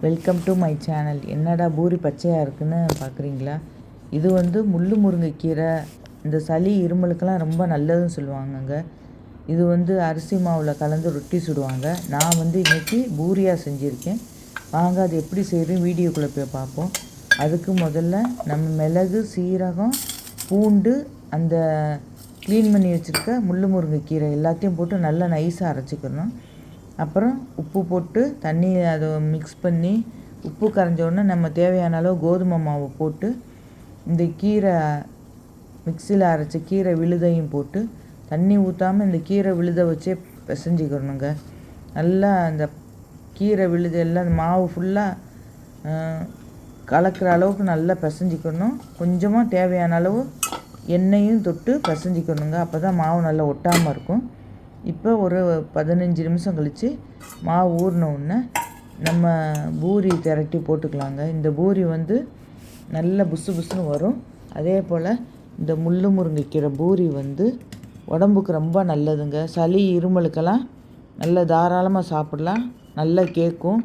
Welcome to my channel. என்னடா பூரி பச்சையாக இருக்குன்னு பார்க்குறீங்களா? இது வந்து முள்ளு முருங்கைக்கீரை. இந்த சளி இருமலுக்கெல்லாம் ரொம்ப நல்லதுன்னு சொல்லுவாங்கங்க. இது வந்து அரிசி மாவில் கலந்து ரொட்டி சுடுவாங்க. நான் வந்து இன்றைக்கி பூரியாக செஞ்சுருக்கேன். வாங்க அது எப்படி செய்கிறோம் வீடியோக்குள்ளே போய் பார்ப்போம். அதுக்கு முதல்ல நம்ம மிளகு, சீரகம், பூண்டு, அந்த க்ளீன் பண்ணி வச்சுருக்க முள்ளு முருங்கைக்கீரை எல்லாத்தையும் போட்டு நல்லா நைஸாக அரைச்சிக்கணும். அப்புறம் உப்பு போட்டு தண்ணி அதை மிக்ஸ் பண்ணி உப்பு கரைஞ்சோடனே நம்ம தேவையான அளவு கோதுமை மாவு போட்டு இந்த கீரை மிக்சியில் அரைச்ச கீரை விழுதையும் போட்டு தண்ணி ஊற்றாமல் இந்த கீரை விழுதை வச்சே பிசைஞ்சிக்கணுங்க. நல்லா அந்த கீரை விழுது எல்லாம் மாவு ஃபுல்லாக கலக்கிற அளவுக்கு நல்லா பிசைஞ்சிக்கணும். கொஞ்சமாக தேவையான அளவு எண்ணெயும் தொட்டு பிசைஞ்சிக்கணுங்க. அப்போ தான் மாவு நல்லா ஒட்டாமல் இருக்கும். இப்போ ஒரு 15 நிமிஷம் கழித்து மாவு ஊறினோடனே நம்ம பூரி திரட்டி போட்டுக்கலாங்க. இந்த பூரி வந்து நல்ல புசு புசுன்னு வரும். அதே போல் இந்த முள்ளு முருங்கைக்கீரை பூரி வந்து உடம்புக்கு ரொம்ப நல்லதுங்க. சளி இருமலுக்கெல்லாம் நல்ல தாராளமாக சாப்பிடலாம், நல்லா கேட்கும்.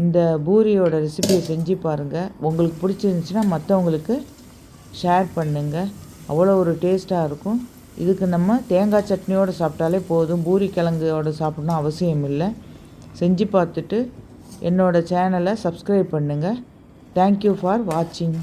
இந்த பூரியோட ரெசிபியை செஞ்சு பாருங்கள். உங்களுக்கு பிடிச்சிருந்துச்சின்னா மற்றவங்களுக்கு ஷேர் பண்ணுங்கள். அவ்வளோ ஒரு டேஸ்ட்டாக இருக்கும். இதுக்கு நம்ம தேங்காய் சட்னியோடு சாப்பிட்டாலே போதும். பூரி கிழங்கோடு சாப்பிட்ணும் அவசியம் இல்லை. செஞ்சு பார்த்துட்டு என்னோடய சேனலை சப்ஸ்கிரைப் பண்ணுங்கள். தேங்க்யூ ஃபார் வாட்சிங்.